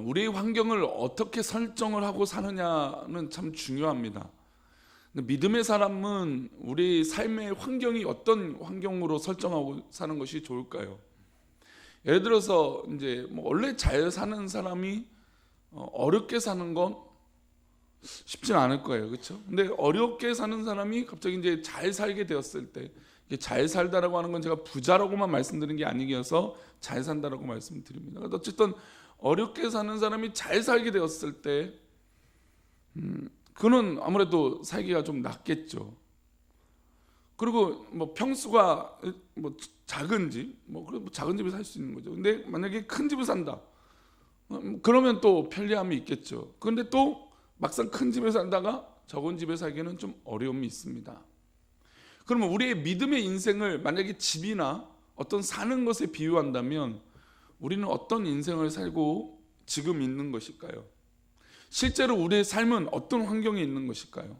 우리의 환경을 어떻게 설정을 하고 사느냐는 참 중요합니다. 믿음의 사람은 우리 삶의 환경이 어떤 환경으로 설정하고 사는 것이 좋을까요? 예를 들어서 이제 원래 잘 사는 사람이 어렵게 사는 건 쉽진 않을 거예요, 그렇죠? 근데 어렵게 사는 사람이 갑자기 이제 잘 살게 되었을 때, 잘 살다라고 하는 건 제가 부자라고만 말씀드린 게 아니어서 잘 산다라고 말씀드립니다. 어쨌든 어렵게 사는 사람이 잘 살게 되었을 때, 그는 아무래도 살기가 좀 낫겠죠. 그리고 평수가 작은 집, 그래도 작은 집에 살 수 있는 거죠. 근데 만약에 큰 집을 산다, 그러면 또 편리함이 있겠죠. 그런데 또 막상 큰 집에 살다가 적은 집에 살기는 좀 어려움이 있습니다. 그러면 우리의 믿음의 인생을 만약에 집이나 어떤 사는 것에 비유한다면 우리는 어떤 인생을 살고 지금 있는 것일까요? 실제로 우리의 삶은 어떤 환경에 있는 것일까요?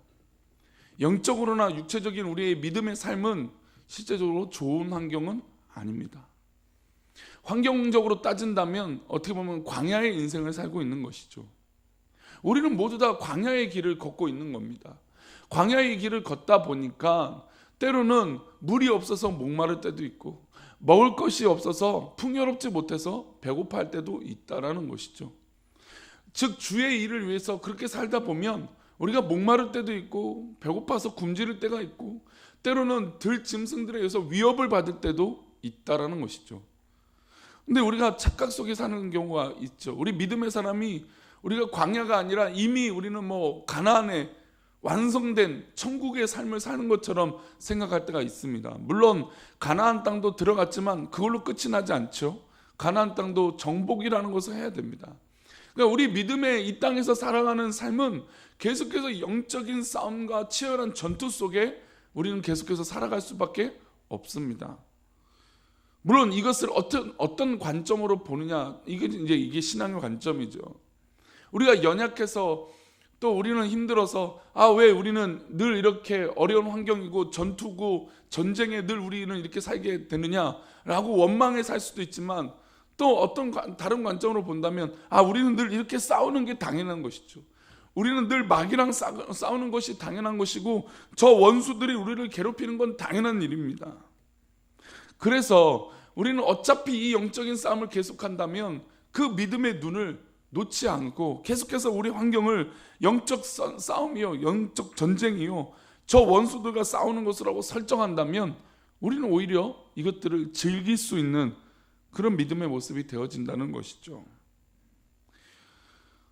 영적으로나 육체적인 우리의 믿음의 삶은 실제적으로 좋은 환경은 아닙니다. 환경적으로 따진다면 어떻게 보면 광야의 인생을 살고 있는 것이죠. 우리는 모두 다 광야의 길을 걷고 있는 겁니다. 광야의 길을 걷다 보니까 때로는 물이 없어서 목마를 때도 있고, 먹을 것이 없어서 풍요롭지 못해서 배고파할 때도 있다라는 것이죠. 즉 주의 일을 위해서 그렇게 살다 보면 우리가 목마를 때도 있고, 배고파서 굶주릴 때가 있고, 때로는 들짐승들에 의해서 위협을 받을 때도 있다라는 것이죠. 근데 우리가 착각 속에 사는 경우가 있죠. 우리 믿음의 사람이 우리가 광야가 아니라 이미 우리는 가나안에 완성된 천국의 삶을 사는 것처럼 생각할 때가 있습니다. 물론 가나안 땅도 들어갔지만 그걸로 끝이 나지 않죠. 가나안 땅도 정복이라는 것을 해야 됩니다. 그러니까 우리 믿음의 이 땅에서 살아가는 삶은 계속해서 영적인 싸움과 치열한 전투 속에 우리는 계속해서 살아갈 수밖에 없습니다. 물론 이것을 어떤 관점으로 보느냐, 이게 신앙의 관점이죠. 우리가 연약해서 또 우리는 힘들어서 왜 우리는 늘 이렇게 어려운 환경이고 전투고 전쟁에 늘 우리는 이렇게 살게 되느냐라고 원망해 살 수도 있지만, 또 어떤 다른 관점으로 본다면 우리는 늘 이렇게 싸우는 게 당연한 것이죠. 우리는 늘 마귀랑 싸우는 것이 당연한 것이고, 저 원수들이 우리를 괴롭히는 건 당연한 일입니다. 그래서 우리는 어차피 이 영적인 싸움을 계속한다면 그 믿음의 눈을 놓지 않고 계속해서 우리 환경을 영적 싸움이요, 영적 전쟁이요, 저 원수들과 싸우는 것이라고 설정한다면 우리는 오히려 이것들을 즐길 수 있는 그런 믿음의 모습이 되어진다는 것이죠.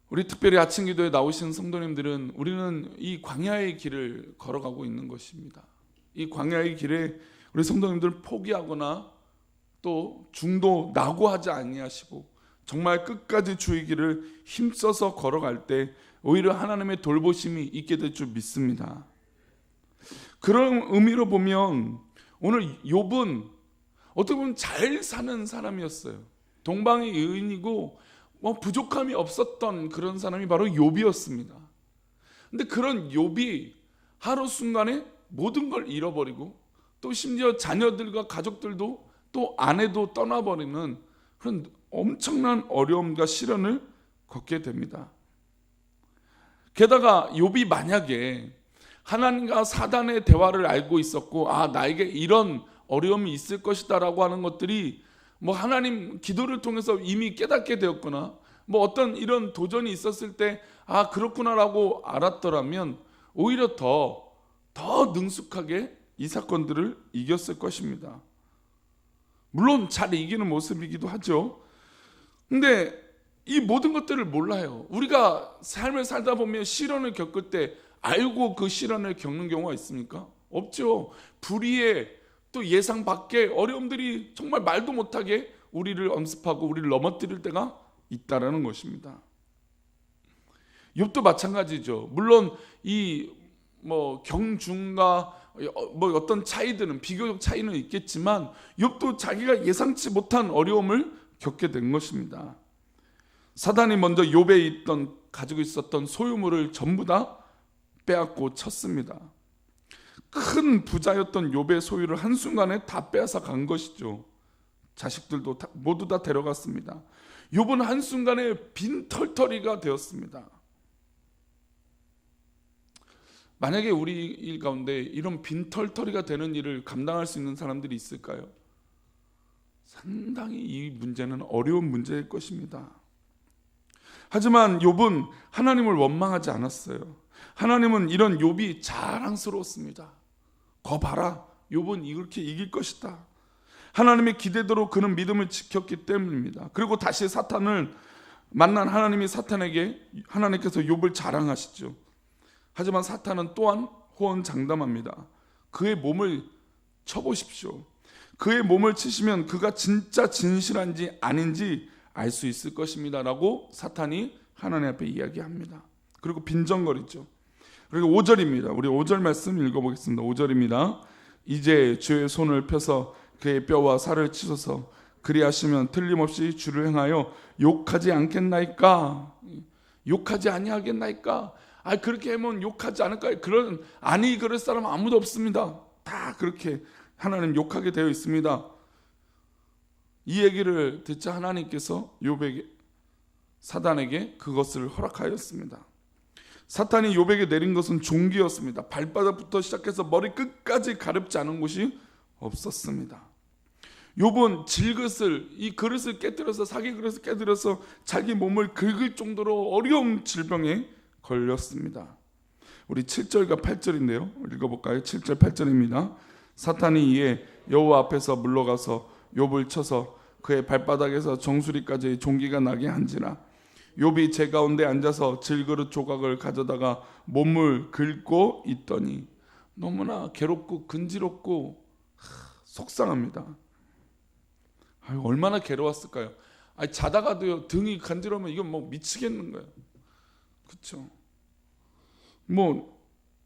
우리 특별히 아침 기도에 나오신 성도님들은 우리는 이 광야의 길을 걸어가고 있는 것입니다. 이 광야의 길에 우리 성도님들 포기하거나 또 중도 낙오하지 아니하시고 정말 끝까지 주의 길을 힘써서 걸어갈 때 오히려 하나님의 돌보심이 있게 될 줄 믿습니다. 그런 의미로 보면 오늘 욥은 어떻게 보면 잘 사는 사람이었어요. 동방의 의인이고 부족함이 없었던 그런 사람이 바로 욥이었습니다. 근데 그런 욥이 하루 순간에 모든 걸 잃어버리고, 또 심지어 자녀들과 가족들도 또 아내도 떠나버리는 그런 엄청난 어려움과 시련을 겪게 됩니다. 게다가 욥이 만약에 하나님과 사단의 대화를 알고 있었고, 나에게 이런 어려움이 있을 것이다 라고 하는 것들이 하나님 기도를 통해서 이미 깨닫게 되었거나 어떤 이런 도전이 있었을 때 그렇구나 라고 알았더라면 오히려 더 능숙하게 이 사건들을 이겼을 것입니다. 물론 잘 이기는 모습이기도 하죠. 근데 이 모든 것들을 몰라요. 우리가 삶을 살다 보면 시련을 겪을 때 알고 그 시련을 겪는 경우가 있습니까? 없죠. 불의에 또 예상 밖의 어려움들이 정말 말도 못하게 우리를 엄습하고 우리를 넘어뜨릴 때가 있다라는 것입니다. 욥도 마찬가지죠. 물론 이 경중과 어떤 차이들은 비교적 차이는 있겠지만 욥도 자기가 예상치 못한 어려움을 겪게 된 것입니다. 사단이 먼저 욥에 가지고 있었던 소유물을 전부 다 빼앗고 쳤습니다. 큰 부자였던 욥의 소유를 한순간에 다 빼앗아 간 것이죠. 자식들도 모두 다 데려갔습니다. 욥은 한순간에 빈털터리가 되었습니다. 만약에 우리 일 가운데 이런 빈털터리가 되는 일을 감당할 수 있는 사람들이 있을까요? 상당히 이 문제는 어려운 문제일 것입니다. 하지만 욥은 하나님을 원망하지 않았어요. 하나님은 이런 욥이 자랑스러웠습니다. 거 봐라, 욥은 이렇게 이길 것이다. 하나님의 기대대로 그는 믿음을 지켰기 때문입니다. 그리고 다시 사탄을 만난 하나님이 하나님께서 욥을 자랑하시죠. 하지만 사탄은 또한 호언장담합니다. 그의 몸을 쳐보십시오. 그의 몸을 치시면 그가 진짜 진실한지 아닌지 알 수 있을 것입니다 라고 사탄이 하나님 앞에 이야기합니다. 그리고 빈정거리죠. 그리고 5절입니다. 우리 5절 말씀 읽어보겠습니다. 5절입니다. 이제 주의 손을 펴서 그의 뼈와 살을 치소서. 그리하시면 틀림없이 주를 행하여 욕하지 않겠나이까? 욕하지 아니하겠나이까? 그렇게 하면 욕하지 않을까요? 그럴 사람 아무도 없습니다. 다 그렇게 하나님 욕하게 되어 있습니다. 이 얘기를 듣자 하나님께서 사단에게 그것을 허락하였습니다. 사탄이 욥에게 내린 것은 종기였습니다. 발바닥부터 시작해서 머리 끝까지 가렵지 않은 곳이 없었습니다. 욥은 이 그릇을 깨뜨려서, 사기 그릇을 깨뜨려서 자기 몸을 긁을 정도로 어려운 질병에 걸렸습니다. 우리 7절과 8절인데요. 읽어볼까요? 7절 8절입니다. 사탄이 이에 여호와 앞에서 물러가서 욥을 쳐서 그의 발바닥에서 정수리까지 종기가 나게 한지라. 욥이 제 가운데 앉아서 질그릇 조각을 가져다가 몸을 긁고 있더니 너무나 괴롭고 근지럽고 속상합니다. 얼마나 괴로웠을까요? 자다가도요, 등이 간지러우면 이건 뭐 미치겠는 거예요. 그렇죠?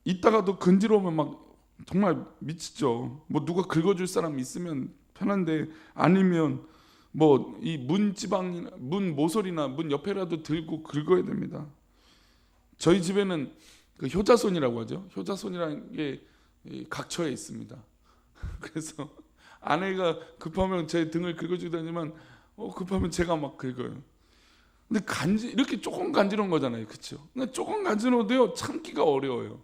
이따가도 근지러우면 막 정말 미치죠. 누가 긁어줄 사람 있으면 편한데, 아니면 이 문지방이나 문 모서리나 문 옆에라도 들고 긁어야 됩니다. 저희 집에는 그 효자손이라고 하죠. 효자손이라는 게 각처에 있습니다. 그래서 아내가 급하면 제 등을 긁어주다니만 급하면 제가 막 긁어요. 근데 이렇게 조금 간지러운 거잖아요, 그렇죠? 근데 조금 간지러워도요 참기가 어려워요.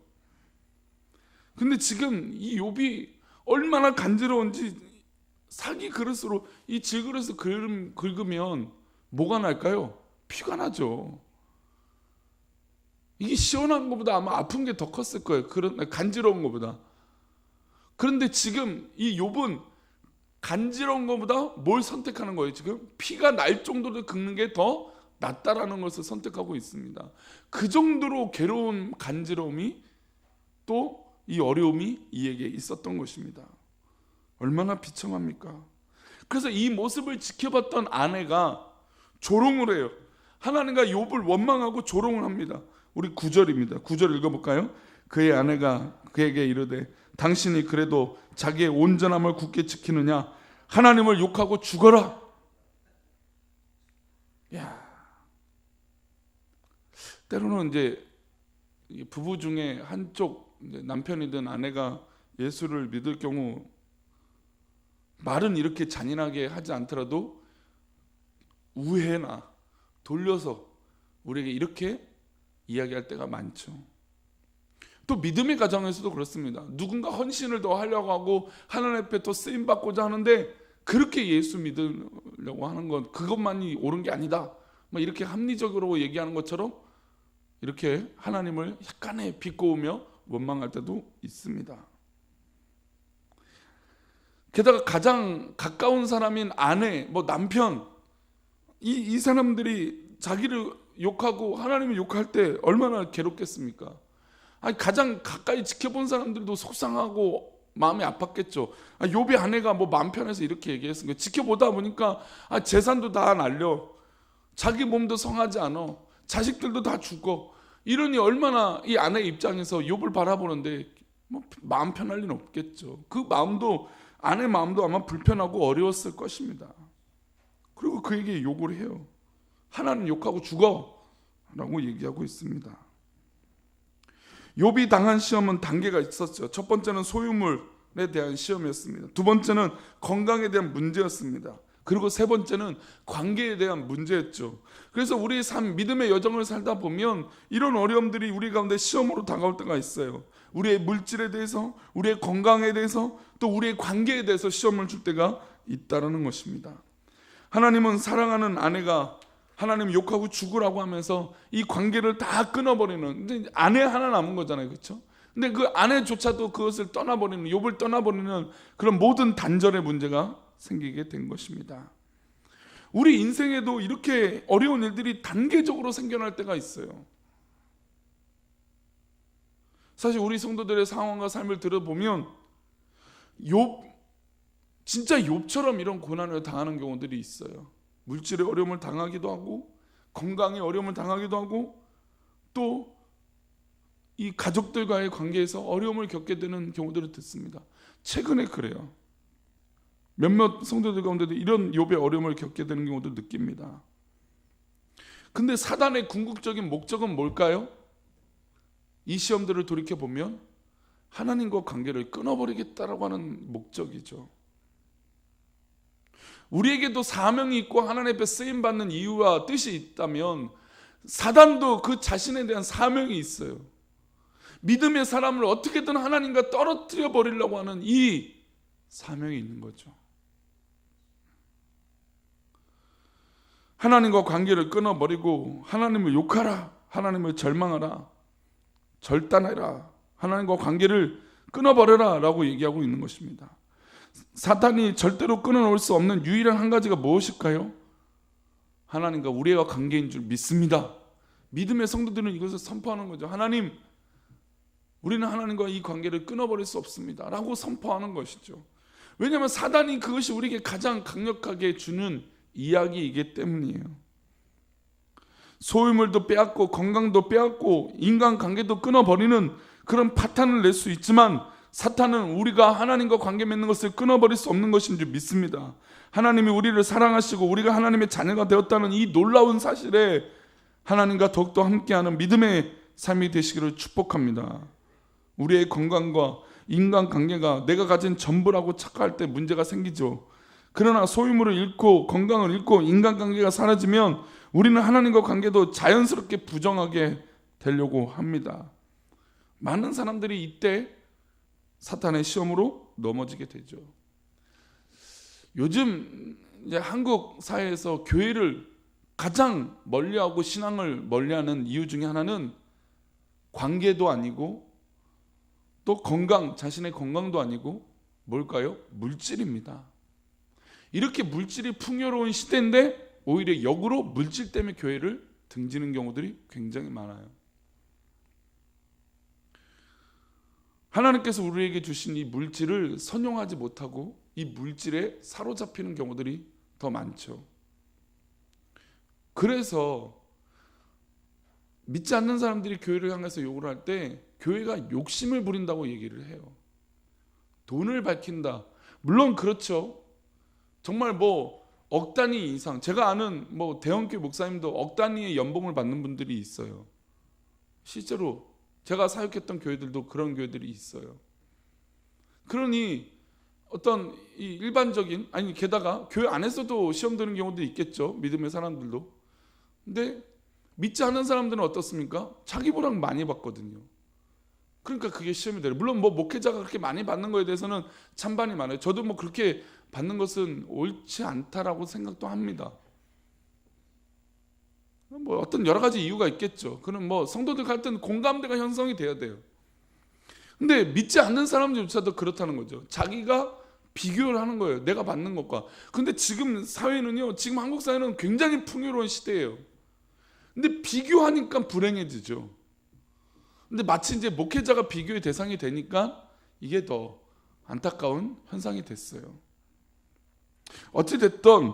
근데 지금 이 욥이 얼마나 간지러운지, 사기 그릇으로 이 질그릇을 긁으면 뭐가 날까요? 피가 나죠. 이게 시원한 것보다 아마 아픈 게 더 컸을 거예요. 간지러운 것보다. 그런데 지금 이 욥은 간지러운 것보다 뭘 선택하는 거예요? 지금 피가 날 정도로 긁는 게 더 낫다라는 것을 선택하고 있습니다. 그 정도로 괴로운 간지러움이, 또 이 어려움이 이에게 있었던 것입니다. 얼마나 비참합니까? 그래서 이 모습을 지켜봤던 아내가 조롱을 해요. 하나님과 욥을 원망하고 조롱을 합니다. 우리 9절입니다. 9절 읽어볼까요? 그의 아내가 그에게 이르되 당신이 그래도 자기의 온전함을 굳게 지키느냐? 하나님을 욕하고 죽어라. 때로는 이제 부부 중에 한쪽 남편이든 아내가 예수를 믿을 경우 말은 이렇게 잔인하게 하지 않더라도 우회나 돌려서 우리에게 이렇게 이야기할 때가 많죠. 또 믿음의 가정에서도 그렇습니다. 누군가 헌신을 더 하려고 하고 하나님 앞에 더 쓰임 받고자 하는데, 그렇게 예수 믿으려고 하는 건 그것만이 옳은 게 아니다, 이렇게 합리적으로 얘기하는 것처럼 이렇게 하나님을 약간의 비꼬으며 원망할 때도 있습니다. 게다가 가장 가까운 사람인 아내, 남편, 이 사람들이 자기를 욕하고 하나님을 욕할 때 얼마나 괴롭겠습니까? 가장 가까이 지켜본 사람들도 속상하고 마음이 아팠겠죠. 욥의 아내가 마음 편해서 이렇게 얘기했으니까, 지켜보다 보니까 재산도 다 날려, 자기 몸도 성하지 않아, 자식들도 다 죽어. 이러니 얼마나 이 아내 입장에서 욥을 바라보는데 마음 편할 리는 없겠죠. 그 마음도, 아내 마음도 아마 불편하고 어려웠을 것입니다. 그리고 그에게 욕을 해요. 하나님 욕하고 죽어 라고 얘기하고 있습니다. 욥이 당한 시험은 단계가 있었죠. 첫 번째는 소유물에 대한 시험이었습니다. 두 번째는 건강에 대한 문제였습니다. 그리고 세 번째는 관계에 대한 문제였죠. 그래서 우리의 삶, 믿음의 여정을 살다 보면 이런 어려움들이 우리 가운데 시험으로 다가올 때가 있어요. 우리의 물질에 대해서, 우리의 건강에 대해서, 또 우리의 관계에 대해서 시험을 줄 때가 있다는 것입니다. 하나님은 사랑하는 아내가 하나님 욕하고 죽으라고 하면서 이 관계를 다 끊어버리는, 근데 아내 하나 남은 거잖아요, 그렇죠? 근데 그 아내조차도 그것을 떠나버리는, 욥을 떠나버리는 그런 모든 단절의 문제가 생기게 된 것입니다. 우리 인생에도 이렇게 어려운 일들이 단계적으로 생겨날 때가 있어요. 사실 우리 성도들의 상황과 삶을 들어보면 진짜 욥처럼 이런 고난을 당하는 경우들이 있어요. 물질의 어려움을 당하기도 하고, 건강의 어려움을 당하기도 하고, 또 이 가족들과의 관계에서 어려움을 겪게 되는 경우들을 듣습니다. 최근에 그래요. 몇몇 성도들 가운데도 이런 욥의 어려움을 겪게 되는 경우도 느낍니다. 근데 사단의 궁극적인 목적은 뭘까요? 이 시험들을 돌이켜보면 하나님과 관계를 끊어버리겠다라고 하는 목적이죠. 우리에게도 사명이 있고 하나님 앞에 쓰임받는 이유와 뜻이 있다면 사단도 그 자신에 대한 사명이 있어요. 믿음의 사람을 어떻게든 하나님과 떨어뜨려 버리려고 하는 이 사명이 있는 거죠. 하나님과 관계를 끊어버리고 하나님을 욕하라, 하나님을 절망하라, 절단해라, 하나님과 관계를 끊어버려라 라고 얘기하고 있는 것입니다. 사탄이 절대로 끊어놓을 수 없는 유일한 한 가지가 무엇일까요? 하나님과 우리와 관계인 줄 믿습니다. 믿음의 성도들은 이것을 선포하는 거죠. 하나님, 우리는 하나님과 이 관계를 끊어버릴 수 없습니다 라고 선포하는 것이죠. 왜냐하면 사단이 그것이 우리에게 가장 강력하게 주는 이야기이기 때문이에요. 소유물도 빼앗고 건강도 빼앗고 인간관계도 끊어버리는 그런 파탄을 낼 수 있지만 사탄은 우리가 하나님과 관계 맺는 것을 끊어버릴 수 없는 것인 줄 믿습니다. 하나님이 우리를 사랑하시고 우리가 하나님의 자녀가 되었다는 이 놀라운 사실에 하나님과 더욱더 함께하는 믿음의 삶이 되시기를 축복합니다. 우리의 건강과 인간관계가 내가 가진 전부라고 착각할 때 문제가 생기죠. 그러나 소유물을 잃고 건강을 잃고 인간관계가 사라지면 우리는 하나님과 관계도 자연스럽게 부정하게 되려고 합니다. 많은 사람들이 이때 사탄의 시험으로 넘어지게 되죠. 요즘 이제 한국 사회에서 교회를 가장 멀리하고 신앙을 멀리하는 이유 중에 하나는 관계도 아니고 또 건강, 자신의 건강도 아니고 뭘까요? 물질입니다. 이렇게 물질이 풍요로운 시대인데 오히려 역으로 물질 때문에 교회를 등지는 경우들이 굉장히 많아요. 하나님께서 우리에게 주신 이 물질을 선용하지 못하고 이 물질에 사로잡히는 경우들이 더 많죠. 그래서 믿지 않는 사람들이 교회를 향해서 욕을 할 때 교회가 욕심을 부린다고 얘기를 해요. 돈을 밝힌다. 물론 그렇죠. 정말 억 단위 이상, 제가 아는 대형교회 목사님도 억 단위의 연봉을 받는 분들이 있어요. 실제로 제가 사역했던 교회들도 그런 교회들이 있어요. 그러니 어떤 이 일반적인, 아니 게다가 교회 안에서도 시험 드는 경우도 있겠죠. 믿음의 사람들도. 근데 믿지 않는 사람들은 어떻습니까? 자기보다 많이 받거든요. 그러니까 그게 시험이 돼요. 물론 목회자가 그렇게 많이 받는 거에 대해서는 찬반이 많아요. 저도 그렇게 받는 것은 옳지 않다라고 생각도 합니다. 어떤 여러 가지 이유가 있겠죠. 그는 성도들 갈 때는 공감대가 형성이 돼야 돼요. 근데 믿지 않는 사람들조차도 그렇다는 거죠. 자기가 비교를 하는 거예요. 내가 받는 것과. 근데 지금 사회는요, 지금 한국 사회는 굉장히 풍요로운 시대예요. 근데 비교하니까 불행해지죠. 근데 마치 이제 목회자가 비교의 대상이 되니까 이게 더 안타까운 현상이 됐어요. 어찌됐든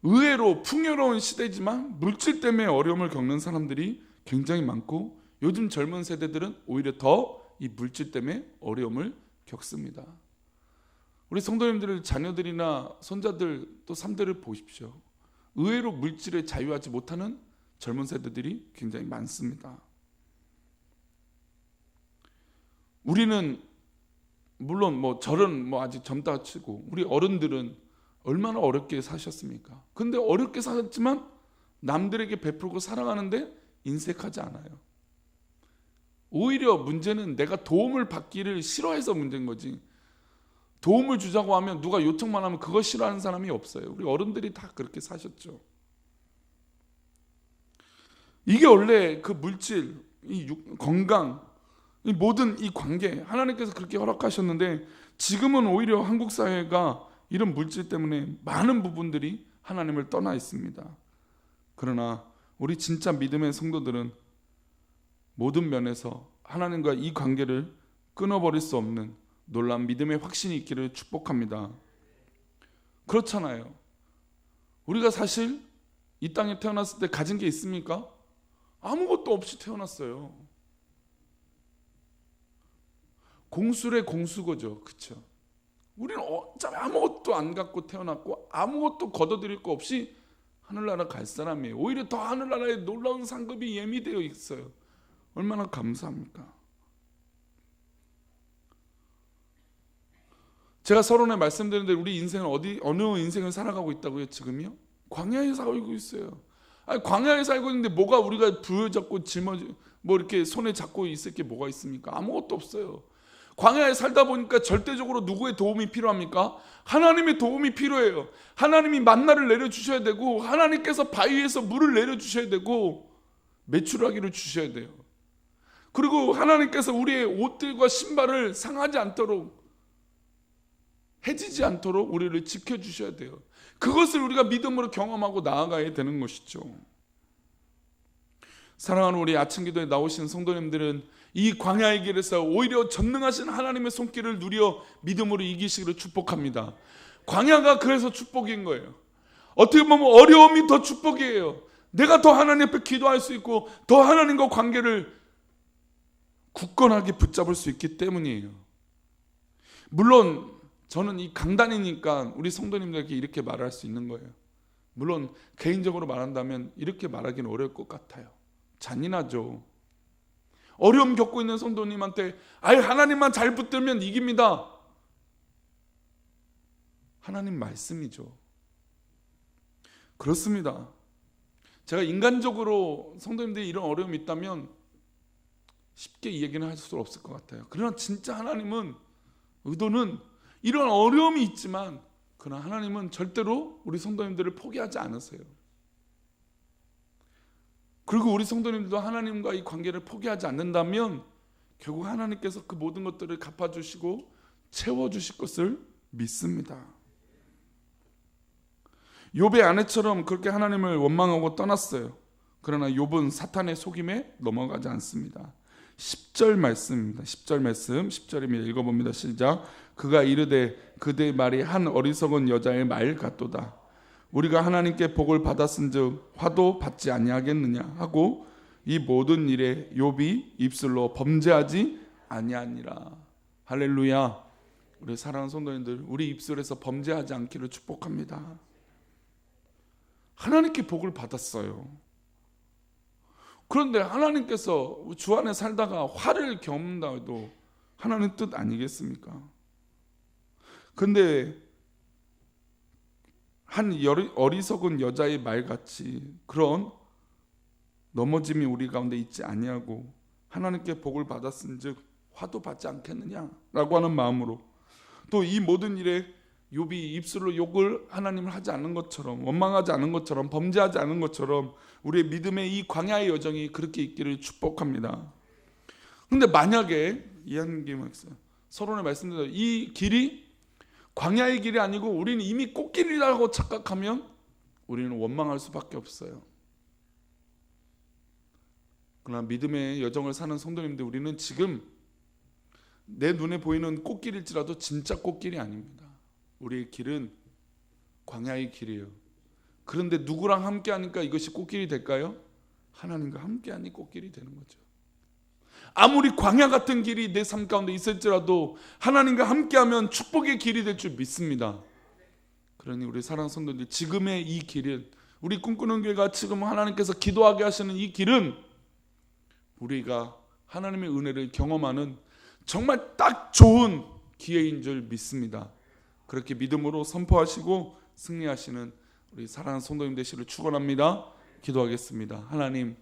의외로 풍요로운 시대지만 물질 때문에 어려움을 겪는 사람들이 굉장히 많고 요즘 젊은 세대들은 오히려 더 이 물질 때문에 어려움을 겪습니다. 우리 성도님들 자녀들이나 손자들 또 삶들을 보십시오. 의외로 물질에 자유하지 못하는 젊은 세대들이 굉장히 많습니다. 우리는 물론 저는 아직 젊다 치고 우리 어른들은 얼마나 어렵게 사셨습니까? 근데 어렵게 사셨지만 남들에게 베풀고 사랑하는데 인색하지 않아요. 오히려 문제는 내가 도움을 받기를 싫어해서 문제인 거지. 도움을 주자고 하면 누가 요청만 하면 그거 싫어하는 사람이 없어요. 우리 어른들이 다 그렇게 사셨죠. 이게 원래 그 물질, 건강, 이 모든 이 관계 하나님께서 그렇게 허락하셨는데 지금은 오히려 한국 사회가 이런 물질 때문에 많은 부분들이 하나님을 떠나 있습니다. 그러나 우리 진짜 믿음의 성도들은 모든 면에서 하나님과 이 관계를 끊어버릴 수 없는 놀라운 믿음의 확신이 있기를 축복합니다. 그렇잖아요. 우리가 사실 이 땅에 태어났을 때 가진 게 있습니까? 아무것도 없이 태어났어요. 공수래 공수거죠. 그렇죠? 우리는 어차피 아무것도 안 갖고 태어났고 아무것도 걷어들일 거 없이 하늘나라 갈 사람이에요. 오히려 더 하늘나라에 놀라운 상급이 예미되어 있어요. 얼마나 감사합니까? 제가 서론에 말씀드렸는데 우리 인생은 어느 인생을 살아가고 있다고요? 지금요? 광야에 살고 있어요. 아니, 광야에 살고 있는데 뭐가 우리가 부여잡고 뭐 이렇게 손에 잡고 있을 게 뭐가 있습니까? 아무것도 없어요. 광야에 살다 보니까 절대적으로 누구의 도움이 필요합니까? 하나님의 도움이 필요해요. 하나님이 만나를 내려주셔야 되고 하나님께서 바위에서 물을 내려주셔야 되고 메추라기를 주셔야 돼요. 그리고 하나님께서 우리의 옷들과 신발을 상하지 않도록 해지지 않도록 우리를 지켜주셔야 돼요. 그것을 우리가 믿음으로 경험하고 나아가야 되는 것이죠. 사랑하는 우리 아침 기도에 나오신 성도님들은 이 광야의 길에서 오히려 전능하신 하나님의 손길을 누려 믿음으로 이기시기를 축복합니다. 광야가 그래서 축복인 거예요. 어떻게 보면 어려움이 더 축복이에요. 내가 더 하나님 앞에 기도할 수 있고 더 하나님과 관계를 굳건하게 붙잡을 수 있기 때문이에요. 물론 저는 이 강단이니까 우리 성도님들에게 이렇게 말할 수 있는 거예요. 물론 개인적으로 말한다면 이렇게 말하기는 어려울 것 같아요. 잔인하죠. 어려움 겪고 있는 성도님한테 하나님만 잘 붙들면 이깁니다. 하나님 말씀이죠. 그렇습니다. 제가 인간적으로 성도님들이 이런 어려움이 있다면 쉽게 이 얘기는 할 수 없을 것 같아요. 그러나 진짜 하나님은 의도는 이런 어려움이 있지만 그러나 하나님은 절대로 우리 성도님들을 포기하지 않으세요. 그리고 우리 성도님들도 하나님과 이 관계를 포기하지 않는다면 결국 하나님께서 그 모든 것들을 갚아주시고 채워주실 것을 믿습니다. 욥의 아내처럼 그렇게 하나님을 원망하고 떠났어요. 그러나 욥은 사탄의 속임에 넘어가지 않습니다. 10절 말씀입니다. 10절 말씀 10절입니다. 읽어봅니다. 시작. 그가 이르되 그대의 말이 한 어리석은 여자의 말 같도다. 우리가 하나님께 복을 받았은즉 화도 받지 아니하겠느냐 하고 이 모든 일에 욥이 입술로 범죄하지 아니하니라. 할렐루야. 우리 사랑하는 성도님들, 우리 입술에서 범죄하지 않기를 축복합니다. 하나님께 복을 받았어요. 그런데 하나님께서 주 안에 살다가 화를 겪는다 해도 하나님 뜻 아니겠습니까? 그런데 한 어리석은 여자의 말같이 그런 넘어짐이 우리 가운데 있지 아니하고 하나님께 복을 받았은즉 화도 받지 않겠느냐라고 하는 마음으로 또 이 모든 일에 욥이 입술로 욕을 하나님을 하지 않는 것처럼 원망하지 않은 것처럼 범죄하지 않은 것처럼 우리의 믿음의 이 광야의 여정이 그렇게 있기를 축복합니다. 그런데 만약에 이한김 서론에 말씀드린 이 길이 광야의 길이 아니고 우리는 이미 꽃길이라고 착각하면 우리는 원망할 수밖에 없어요. 그러나 믿음의 여정을 사는 성도님들, 우리는 지금 내 눈에 보이는 꽃길일지라도 진짜 꽃길이 아닙니다. 우리의 길은 광야의 길이에요. 그런데 누구랑 함께 하니까 이것이 꽃길이 될까요? 하나님과 함께 하니 꽃길이 되는 거죠. 아무리 광야 같은 길이 내 삶 가운데 있을지라도 하나님과 함께하면 축복의 길이 될 줄 믿습니다. 그러니 우리 사랑하는 성도들, 지금의 이 길은, 우리 꿈꾸는 교회가 지금 하나님께서 기도하게 하시는 이 길은 우리가 하나님의 은혜를 경험하는 정말 딱 좋은 기회인 줄 믿습니다. 그렇게 믿음으로 선포하시고 승리하시는 우리 사랑하는 성도님 되시기를 축원합니다. 기도하겠습니다. 하나님,